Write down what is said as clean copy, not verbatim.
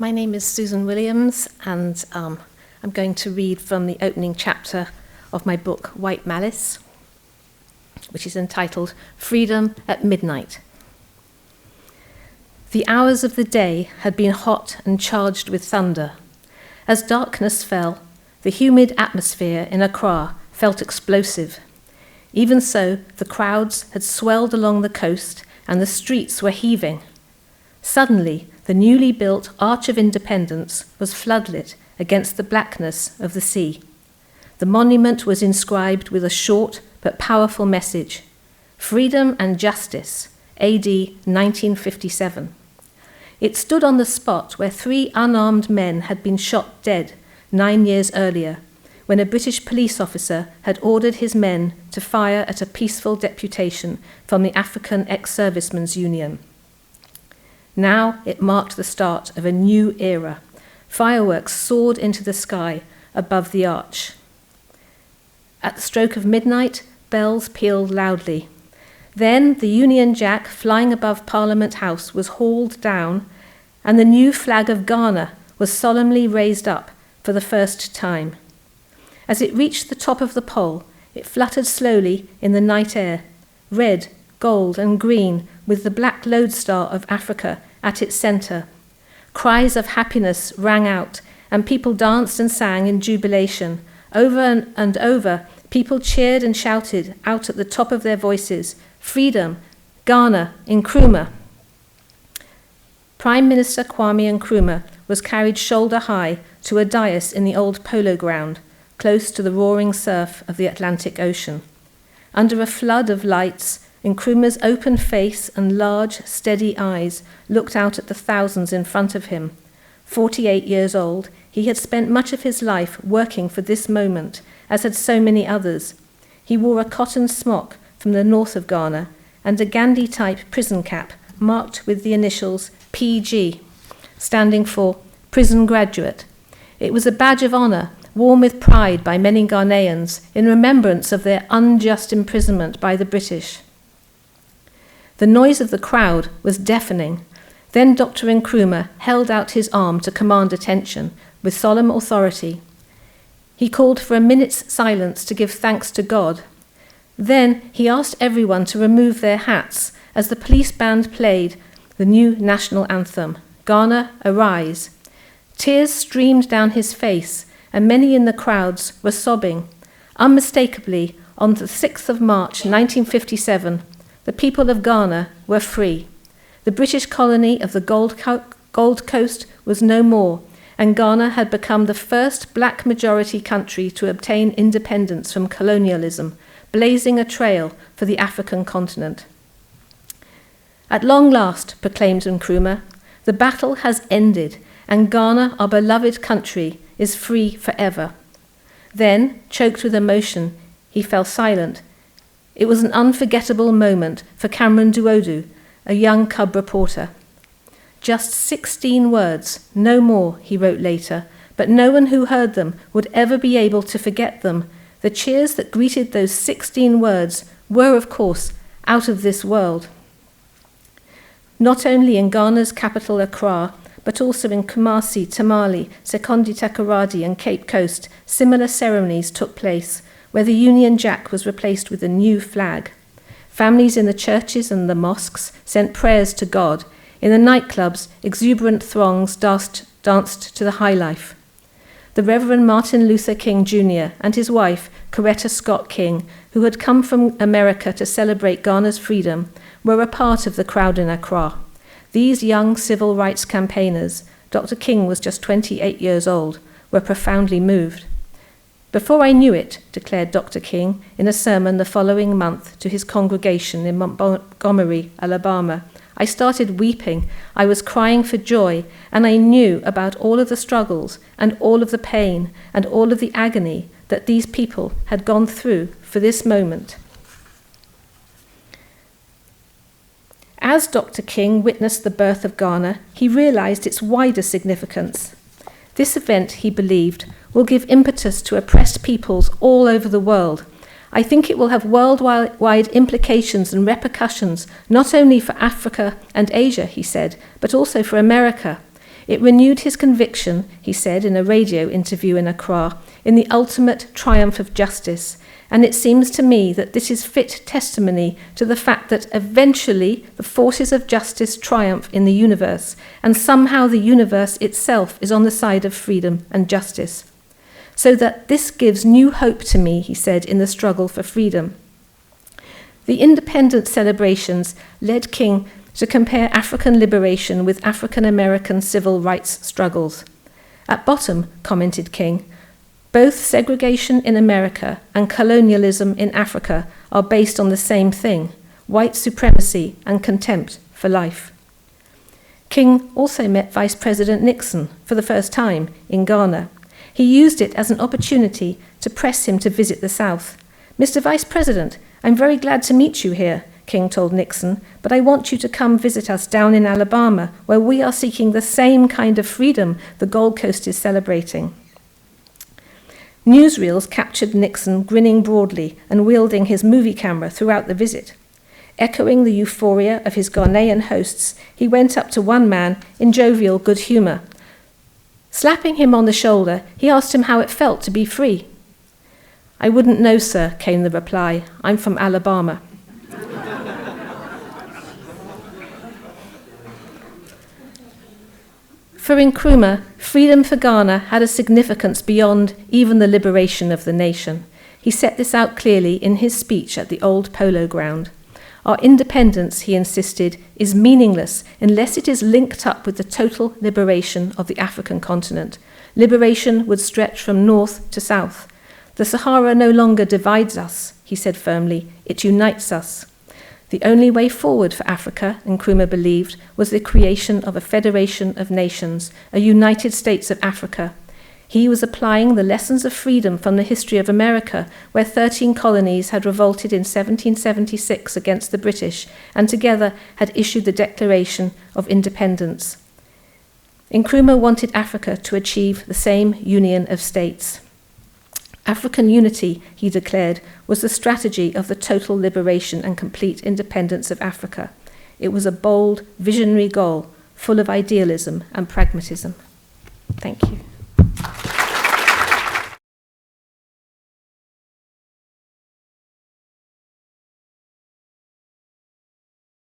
My name is Susan Williams, and I'm going to read from the opening chapter of my book, White Malice, which is entitled Freedom at Midnight. The hours of the day had been hot and charged with thunder. As darkness fell, the humid atmosphere in Accra felt explosive. Even so, the crowds had swelled along the coast and the streets were heaving. Suddenly, the newly built Arch of Independence was floodlit against the blackness of the sea. The monument was inscribed with a short but powerful message: Freedom and Justice, AD 1957. It stood on the spot where 3 unarmed men had been shot dead 9 years earlier, when a British police officer had ordered his men to fire at a peaceful deputation from the African Ex-Servicemen's Union. Now it marked the start of a new era. Fireworks soared into the sky above the arch. At the stroke of midnight, bells pealed loudly. Then the Union Jack flying above Parliament House was hauled down, and the new flag of Ghana was solemnly raised up for the first time. As it reached the top of the pole, it fluttered slowly in the night air, red, gold, and green, with the black lodestar of Africa at its centre. Cries of happiness rang out, and people danced and sang in jubilation. Over and over, people cheered and shouted out at the top of their voices, "Freedom! Ghana! Nkrumah!" Prime Minister Kwame Nkrumah was carried shoulder high to a dais in the old polo ground, close to the roaring surf of the Atlantic Ocean. Under a flood of lights, Nkrumah's open face and large, steady eyes looked out at the thousands in front of him. 48 years old, he had spent much of his life working for this moment, as had so many others. He wore a cotton smock from the north of Ghana and a Gandhi-type prison cap marked with the initials PG, standing for Prison Graduate. It was a badge of honour, worn with pride by many Ghanaians in remembrance of their unjust imprisonment by the British. The noise of the crowd was deafening. Then Dr. Nkrumah held out his arm to command attention with solemn authority. He called for a minute's silence to give thanks to God. Then he asked everyone to remove their hats as the police band played the new national anthem, Ghana, Arise. Tears streamed down his face, and many in the crowds were sobbing. Unmistakably, on the 6th of March 1957, the people of Ghana were free. The British colony of the Gold Coast was no more, and Ghana had become the first black majority country to obtain independence from colonialism, blazing a trail for the African continent. At long last, proclaimed Nkrumah, the battle has ended, and Ghana, our beloved country, is free forever. Then, choked with emotion, he fell silent. It was an unforgettable moment for Cameron Duodu, a young cub reporter. Just 16 words, no more, he wrote later, but no one who heard them would ever be able to forget them. The cheers that greeted those 16 words were, of course, out of this world. Not only in Ghana's capital Accra, but also in Kumasi, Tamale, Sekondi Takoradi and Cape Coast, similar ceremonies took place, where the Union Jack was replaced with a new flag. Families in the churches and the mosques sent prayers to God. In the nightclubs, exuberant throngs danced to the high life. The Reverend Martin Luther King Jr. and his wife, Coretta Scott King, who had come from America to celebrate Ghana's freedom, were a part of the crowd in Accra. These young civil rights campaigners, Dr. King was just 28 years old, were profoundly moved. Before I knew it, declared Dr. King in a sermon the following month to his congregation in Montgomery, Alabama, I started weeping. I was crying for joy, and I knew about all of the struggles and all of the pain and all of the agony that these people had gone through for this moment. As Dr. King witnessed the birth of Ghana, he realized its wider significance. This event, he believed, will give impetus to oppressed peoples all over the world. I think it will have worldwide implications and repercussions, not only for Africa and Asia, he said, but also for America. It renewed his conviction, he said in a radio interview in Accra, in the ultimate triumph of justice, and it seems to me that this is fit testimony to the fact that eventually the forces of justice triumph in the universe, and somehow the universe itself is on the side of freedom and justice. So that this gives new hope to me, he said, in the struggle for freedom. The independence celebrations led King to compare African liberation with African American civil rights struggles. At bottom, commented King, both segregation in America and colonialism in Africa are based on the same thing, white supremacy and contempt for life. King also met Vice President Nixon for the first time in Ghana. He used it as an opportunity to press him to visit the South. Mr. Vice President, I'm very glad to meet you here, King told Nixon, but I want you to come visit us down in Alabama, where we are seeking the same kind of freedom the Gold Coast is celebrating. Newsreels captured Nixon grinning broadly and wielding his movie camera throughout the visit. Echoing the euphoria of his Ghanaian hosts, he went up to one man in jovial good humour. Slapping him on the shoulder, he asked him how it felt to be free. I wouldn't know, sir, came the reply. I'm from Alabama. For Nkrumah, freedom for Ghana had a significance beyond even the liberation of the nation. He set this out clearly in his speech at the old polo ground. Our independence, he insisted, is meaningless unless it is linked up with the total liberation of the African continent. Liberation would stretch from north to south. The Sahara no longer divides us, he said firmly, it unites us. The only way forward for Africa, Nkrumah believed, was the creation of a federation of nations, a United States of Africa. He was applying the lessons of freedom from the history of America, where 13 colonies had revolted in 1776 against the British and together had issued the Declaration of Independence. Nkrumah wanted Africa to achieve the same union of states. African unity, he declared, was the strategy of the total liberation and complete independence of Africa. It was a bold, visionary goal, full of idealism and pragmatism. Thank you.